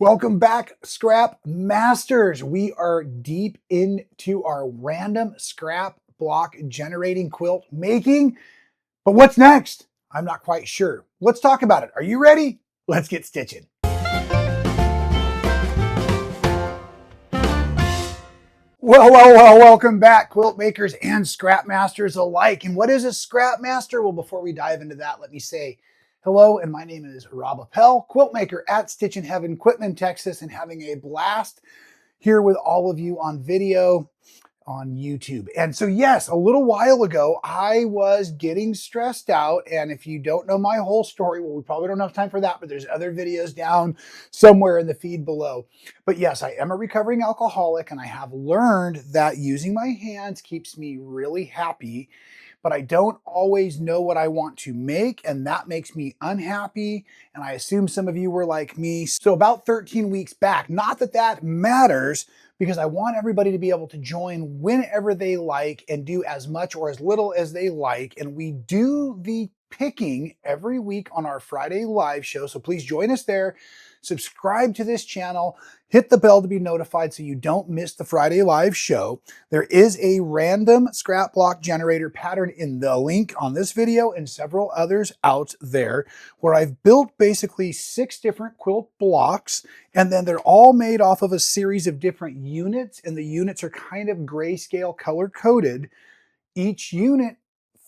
Welcome back, Scrap Masters. We are deep into our random scrap block generating quilt making. But what's next? I'm not quite sure. Let's talk about it. Are you ready? Let's get stitching. Well, welcome back, quilt makers and scrap masters alike. And what is a scrap master? Well, before we dive into that, let me say hello, and my name is Rob Appell, quilt maker at Stitchin Heaven, Quitman, Texas, and having a blast here with all of you on video on YouTube. And so, yes, a little while ago, I was getting stressed out. And if you don't know my whole story, well, we probably don't have time for that, but there's other videos down somewhere in the feed below. But yes, I am a recovering alcoholic, and I have learned that using my hands keeps me really happy, but I don't always know what I want to make, and that makes me unhappy. And I assume some of you were like me. So about 13 weeks back, not that that matters, because I want everybody to be able to join whenever they like and do as much or as little as they like. And we do the picking every week on our Friday live show. So please join us there. Subscribe to this channel, hit the bell to be notified so you don't miss the Friday live show. There is a random scrap block generator pattern in the link on this video and several others out there, where I've built basically 6 different quilt blocks, and then they're all made off of a series of different units, and the units are kind of grayscale color coded. Each unit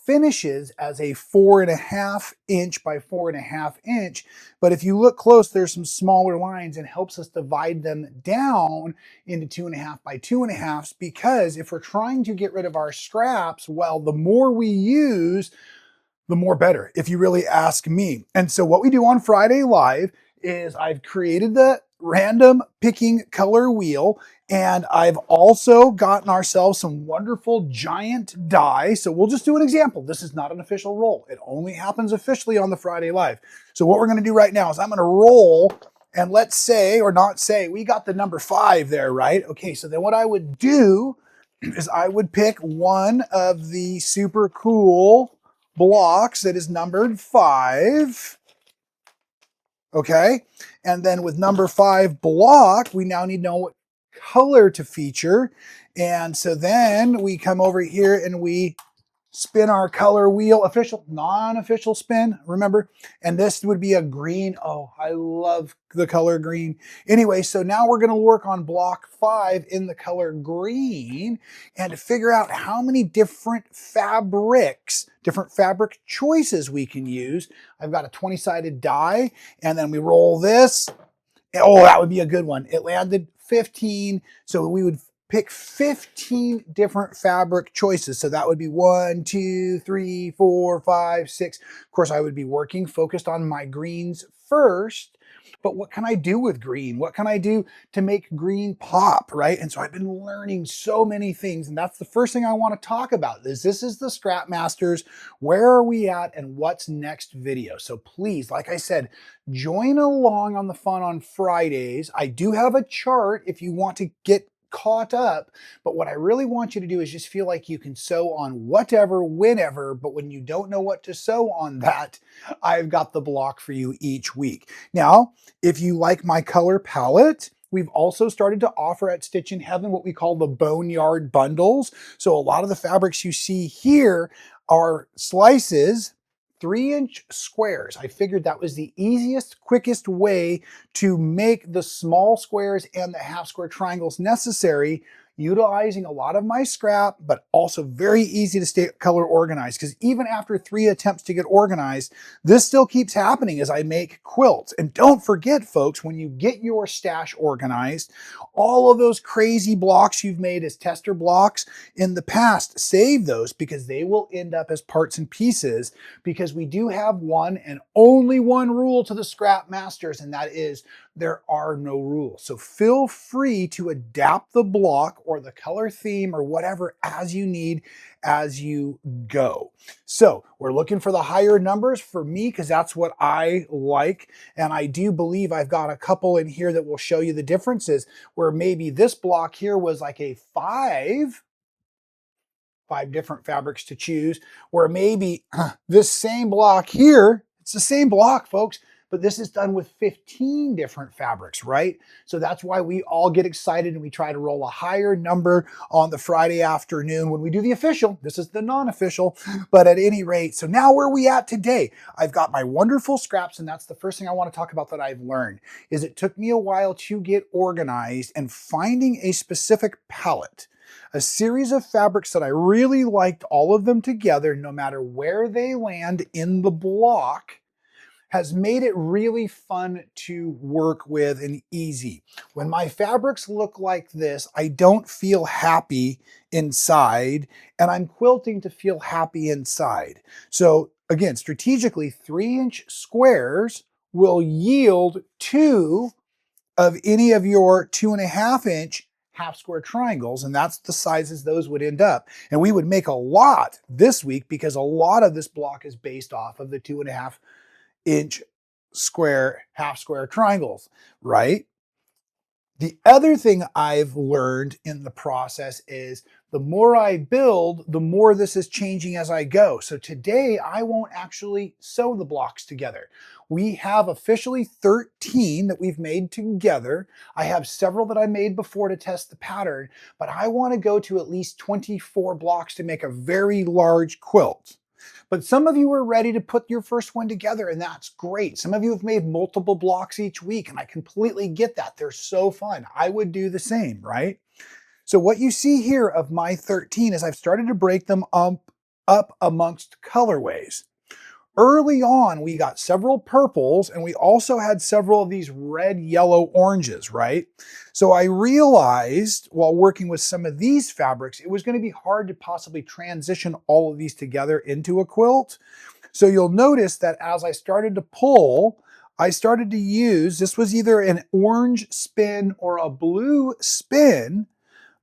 finishes as a 4.5 inch by 4.5 inch. But if you look close, there's some smaller lines, and helps us divide them down into 2.5 by 2.5, because if we're trying to get rid of our scraps, well, the more we use, the more better, if you really ask me. And so what we do on Friday Live is I've created the random picking color wheel, and I've also gotten ourselves some wonderful giant die. So we'll just do an example. This is not an official roll. It only happens officially on the Friday Live. So what we're going to do right now is I'm going to roll, and let's say, or not say, we got the number 5 there, right? Okay, so then what I would do is I would pick one of the super cool blocks that is numbered 5. Okay, and then with number 5 block, we now need to know what color to feature. And so then we come over here and we spin our color wheel, official, non-official spin, remember? And this would be a green. Oh, I love the color green. Anyway, so now we're gonna work on block 5 in the color green, and to figure out how many different fabrics, different fabric choices we can use. I've got a 20-sided die, and then we roll this. Oh, that would be a good one. It landed 15, so we would pick 15 different fabric choices. So that would be 1, 2, 3, 4, 5, 6. Of course, I would be working focused on my greens first, but what can I do with green? What can I do to make green pop, right? And so I've been learning so many things, and that's the first thing I want to talk about. This is the Scrap Masters. Where are we at, and what's next video? So please, like I said, join along on the fun on Fridays. I do have a chart if you want to get caught up, but what I really want you to do is just feel like you can sew on whatever, whenever, but when you don't know what to sew on that, I've got the block for you each week. Now, if you like my color palette, we've also started to offer at Stitchin Heaven what we call the Boneyard bundles. So a lot of the fabrics you see here are slices, 3-inch squares. I figured that was the easiest, quickest way to make the small squares and the half square triangles necessary, utilizing a lot of my scrap, but also very easy to stay color organized, because even after 3 attempts to get organized, this still keeps happening as I make quilts. And don't forget, folks, when you get your stash organized, all of those crazy blocks you've made as tester blocks in the past, save those, because they will end up as parts and pieces, because we do have one and only one rule to the Scrap Masters, and that is there are no rules. So feel free to adapt the block or the color theme or whatever as you need as you go. So we're looking for the higher numbers for me, because that's what I like. And I do believe I've got a couple in here that will show you the differences, where maybe this block here was like a 5 different fabrics to choose, where maybe this same block here, it's the same block, folks, but this is done with 15 different fabrics, right? So that's why we all get excited and we try to roll a higher number on the Friday afternoon when we do the official. This is the non-official, but at any rate, so now where are we at today? I've got my wonderful scraps, and that's the first thing I want to talk about that I've learned, is it took me a while to get organized and finding a specific palette. A series of fabrics that I really liked, all of them together, no matter where they land in the block, has made it really fun to work with and easy. When my fabrics look like this, I don't feel happy inside, and I'm quilting to feel happy inside. So again, strategically, 3-inch squares will yield 2 of any of your 2.5-inch half square triangles, and that's the sizes those would end up. And we would make a lot this week because a lot of this block is based off of the 2.5-inch square, half square triangles, right? The other thing I've learned in the process is the more I build, the more this is changing as I go. So today I won't actually sew the blocks together. We have officially 13 that we've made together. I have several that I made before to test the pattern, but I want to go to at least 24 blocks to make a very large quilt. But some of you are ready to put your first one together, and that's great. Some of you have made multiple blocks each week, and I completely get that. They're so fun. I would do the same, right? So what you see here of my 13 is I've started to break them up amongst colorways. Early on, we got several purples, and we also had several of these red, yellow, oranges, right? So I realized while working with some of these fabrics, it was going to be hard to possibly transition all of these together into a quilt. So you'll notice that as I started to pull, I started to use, this was either an orange spin or a blue spin,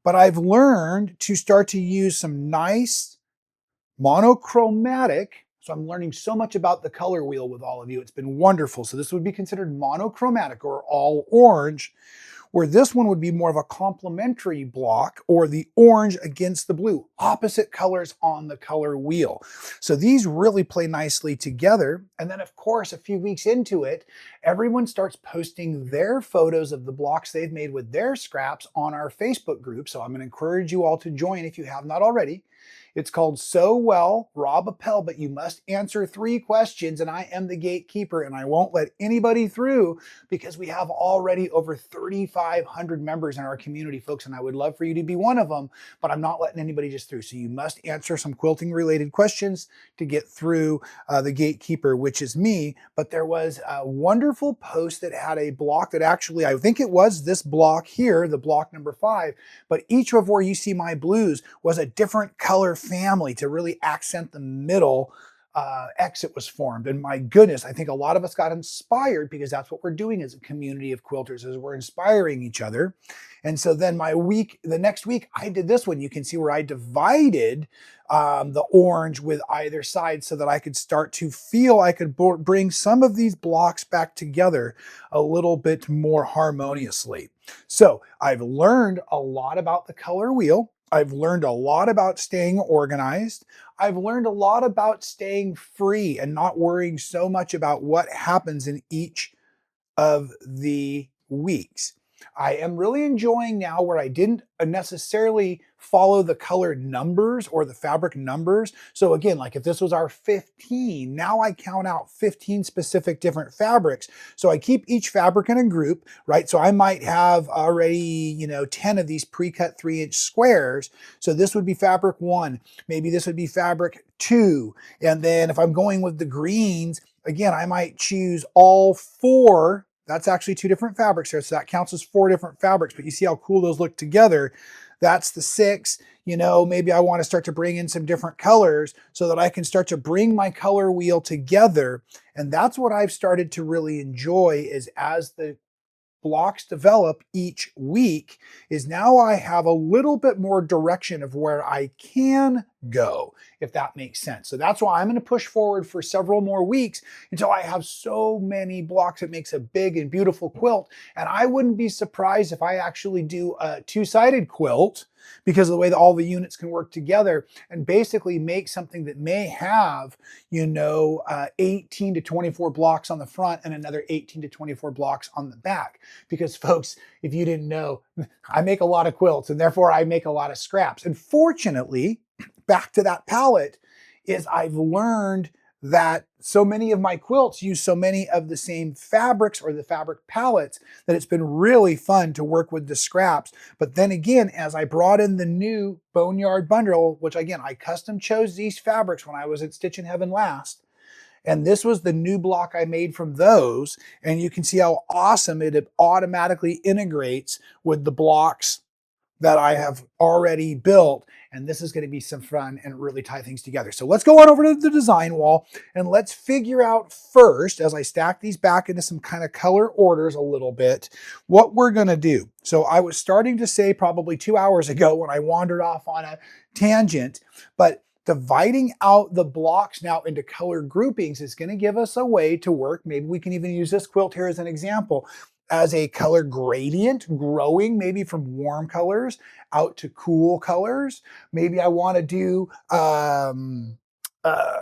but I've learned to start to use some nice monochromatic. So I'm learning so much about the color wheel with all of you. It's been wonderful. So this would be considered monochromatic or all orange, where this one would be more of a complementary block, or the orange against the blue, opposite colors on the color wheel. So these really play nicely together. And then of course, a few weeks into it, everyone starts posting their photos of the blocks they've made with their scraps on our Facebook group. So I'm going to encourage you all to join if you have not already. It's called Sew Well, Rob Appell, but you must answer 3 questions, and I am the gatekeeper, and I won't let anybody through because we have already over 3,500 members in our community, folks, and I would love for you to be one of them, but I'm not letting anybody just through. So you must answer some quilting related questions to get through the gatekeeper, which is me. But there was a wonderful post that had a block that actually, I think it was this block here, the block number 5, but each of where you see my blues was a different color family to really accent the middle exit was formed. And my goodness, I think a lot of us got inspired because that's what we're doing as a community of quilters, is we're inspiring each other. And so then the next week, I did this one. You can see where I divided the orange with either side so that I could start to feel I could bring some of these blocks back together a little bit more harmoniously. So I've learned a lot about the color wheel. I've learned a lot about staying organized. I've learned a lot about staying free and not worrying so much about what happens in each of the weeks. I am really enjoying now where I didn't necessarily follow the color numbers or the fabric numbers. So again, like if this was our 15, now I count out 15 specific different fabrics. So I keep each fabric in a group, right? So I might have already, 10 of these pre-cut 3-inch squares. So this would be fabric 1. Maybe this would be fabric 2. And then if I'm going with the greens, again, I might choose all 4. That's actually 2 different fabrics here. So that counts as 4 different fabrics, but you see how cool those look together. That's the 6. Maybe I want to start to bring in some different colors so that I can start to bring my color wheel together. And that's what I've started to really enjoy, is as the blocks develop each week, is now I have a little bit more direction of where I can go, if that makes sense. So that's why I'm going to push forward for several more weeks until I have so many blocks it makes a big and beautiful quilt. And I wouldn't be surprised if I actually do a two-sided quilt because of the way that all the units can work together and basically make something that may have, 18 to 24 blocks on the front and another 18 to 24 blocks on the back. Because folks, if you didn't know, I make a lot of quilts and therefore I make a lot of scraps. And fortunately, back to that palette, is I've learned that so many of my quilts use so many of the same fabrics or the fabric palettes that it's been really fun to work with the scraps. But then again, as I brought in the new Boneyard bundle, which again, I custom chose these fabrics when I was at Stitchin Heaven last, and this was the new block I made from those, and you can see how awesome it automatically integrates with the blocks that I have already built. And this is going to be some fun and really tie things together. So let's go on over to the design wall and let's figure out first, as I stack these back into some kind of color orders a little bit, what we're going to do. So I was starting to say probably 2 hours ago when I wandered off on a tangent, but dividing out the blocks now into color groupings is going to give us a way to work. Maybe we can even use this quilt here as an example, as a color gradient, growing maybe from warm colors out to cool colors. Maybe I want to do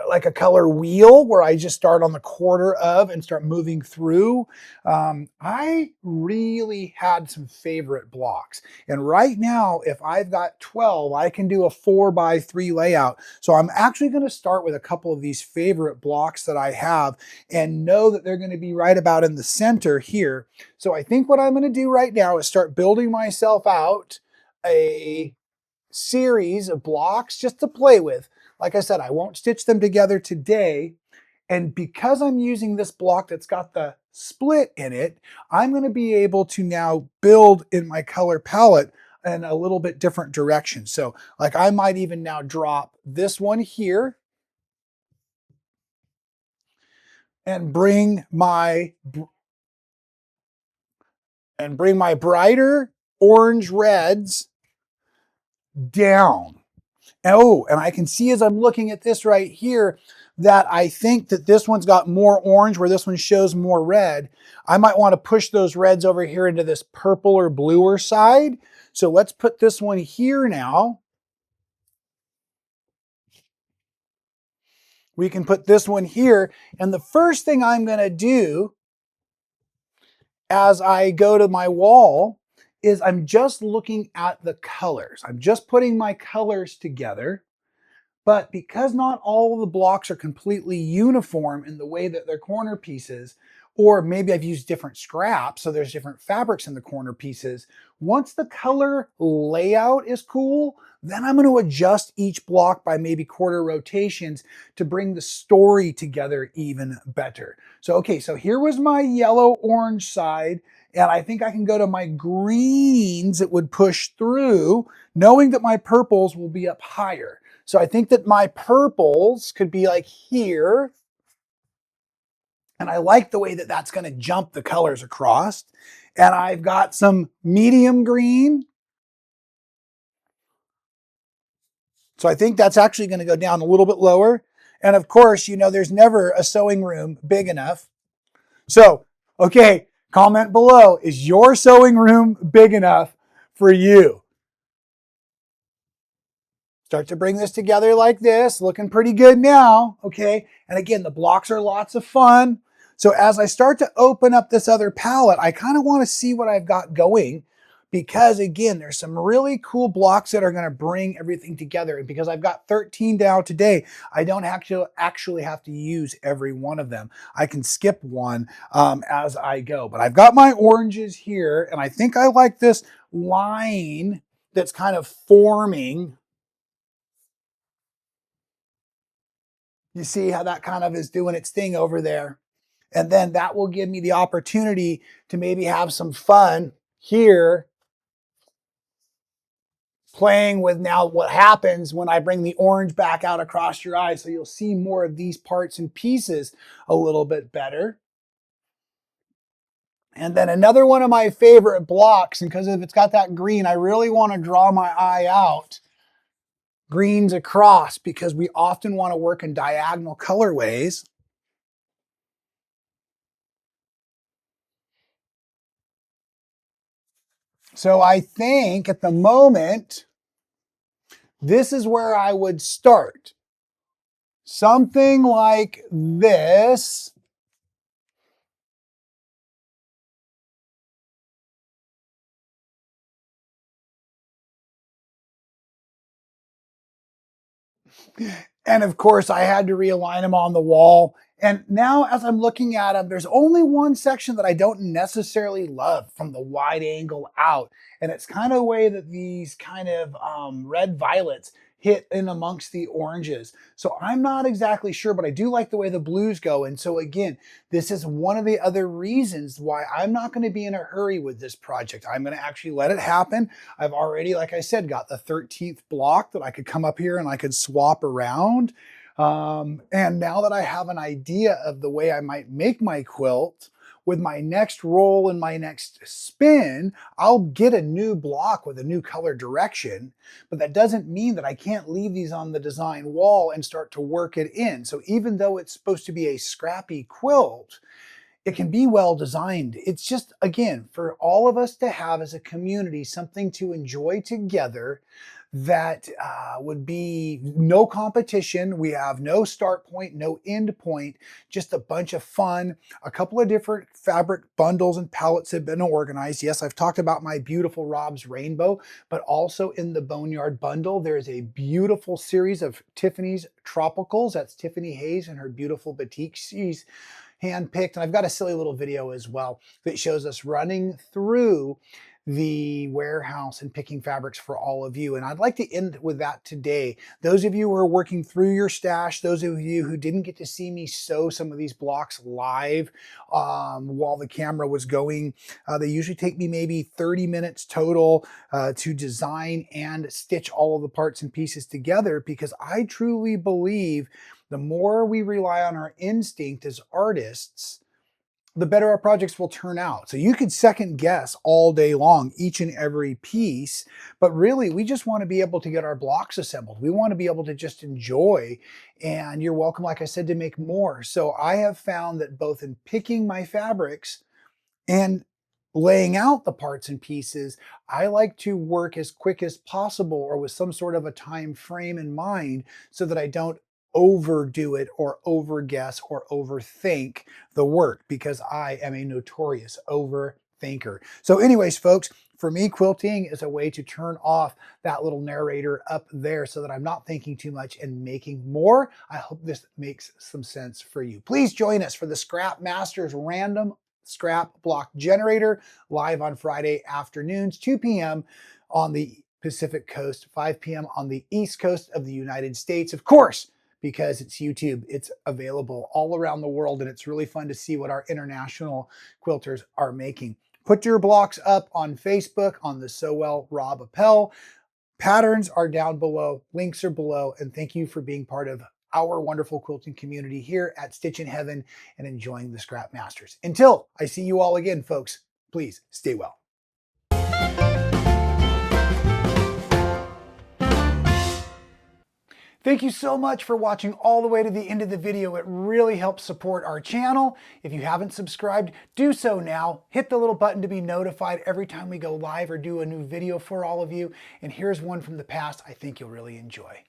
like a color wheel where I just start on the quarter of and start moving through. I really had some favorite blocks. And right now, if I've got 12, I can do a 4x3 layout. So I'm actually going to start with a couple of these favorite blocks that I have and know that they're going to be right about in the center here. So I think what I'm going to do right now is start building myself out a series of blocks just to play with. Like I said, I won't stitch them together today. And because I'm using this block that's got the split in it, I'm going to be able to now build in my color palette in a little bit different direction. So like I might even now drop this one here and bring my brighter orange reds down. Oh, and I can see as I'm looking at this right here that I think that this one's got more orange where this one shows more red. I might want to push those reds over here into this purple or bluer side. So let's put this one here now. We can put this one here. And the first thing I'm going to do as I go to my wall is I'm just looking at the colors. I'm just putting my colors together. But because not all of the blocks are completely uniform in the way that they're corner pieces, or maybe I've used different scraps, so there's different fabrics in the corner pieces, once the color layout is cool, then I'm going to adjust each block by maybe quarter rotations to bring the story together even better. So, okay, so here was my yellow-orange side, and I think I can go to my greens that would push through, knowing that my purples will be up higher. So I think that my purples could be like here. And I like the way that that's going to jump the colors across. And I've got some medium green. So I think that's actually going to go down a little bit lower. And of course, there's never a sewing room big enough. So, okay, comment below. Is your sewing room big enough for you? Start to bring this together like this, looking pretty good now, okay? And again, the blocks are lots of fun. So as I start to open up this other palette, I kind of want to see what I've got going because again, there's some really cool blocks that are going to bring everything together. And because I've got 13 down today, I don't actually have to use every one of them. I can skip one as I go. But I've got my oranges here, and I think I like this line that's kind of forming. You see how that kind of is doing its thing over there. And then that will give me the opportunity to maybe have some fun here playing with now what happens when I bring the orange back out across your eyes. So you'll see more of these parts and pieces a little bit better. And then another one of my favorite blocks, and because if it's got that green, I really want to draw my eye out, greens across because we often want to work in diagonal colorways. So I think at the moment, this is where I would start. Something like this. And of course, I had to realign them on the wall. And now as I'm looking at them, there's only one section that I don't necessarily love from the wide angle out. And it's kind of the way that these kind of red violets hit in amongst the oranges. So I'm not exactly sure, but I do like the way the blues go. And so again, this is one of the other reasons why I'm not going to be in a hurry with this project. I'm going to actually let it happen. I've already, like I said, got the 13th block that I could come up here and I could swap around. And now that I have an idea of the way I might make my quilt, with my next roll and my next spin, I'll get a new block with a new color direction, but that doesn't mean that I can't leave these on the design wall and start to work it in. So even though it's supposed to be a scrappy quilt, it can be well designed. It's just, again, for all of us to have as a community something to enjoy together that would be no competition. We have no start point, no end point, just a bunch of fun. A couple of different fabric bundles and palettes have been organized. Yes, I've talked about my beautiful Rob's Rainbow, but also in the Boneyard bundle, there is a beautiful series of Tiffany's Tropicals. That's Tiffany Hayes and her beautiful batik she's handpicked. And I've got a silly little video as well that shows us running through the warehouse and picking fabrics for all of you. And I'd like to end with that today. Those of you who are working through your stash, those of you who didn't get to see me sew some of these blocks live while the camera was going, they usually take me maybe 30 minutes total to design and stitch all of the parts and pieces together, because I truly believe the more we rely on our instinct as artists, the better our projects will turn out. So you could second guess all day long, each and every piece, but really we just want to be able to get our blocks assembled. We want to be able to just enjoy, and you're welcome, like I said, to make more. So I have found that both in picking my fabrics and laying out the parts and pieces, I like to work as quick as possible or with some sort of a time frame in mind so that I don't overdo it or overguess or overthink the work, because I am a notorious overthinker. So anyways, folks, for me, quilting is a way to turn off that little narrator up there so that I'm not thinking too much and making more. I hope this makes some sense for you. Please join us for the Scrap Masters Random Scrap Block Generator live on Friday afternoons, 2 p.m. on the Pacific Coast, 5 p.m. on the East Coast of the United States. Of course, because it's YouTube, it's available all around the world, and it's really fun to see what our international quilters are making. Put your blocks up on Facebook on the So Well Rob Appell. Patterns are down below, links are below, and thank you for being part of our wonderful quilting community here at Stitchin Heaven and enjoying the Scrap Masters. Until I see you all again, folks, please stay well. Thank you so much for watching all the way to the end of the video. It really helps support our channel. If you haven't subscribed, do so now. Hit the little button to be notified every time we go live or do a new video for all of you. And here's one from the past I think you'll really enjoy.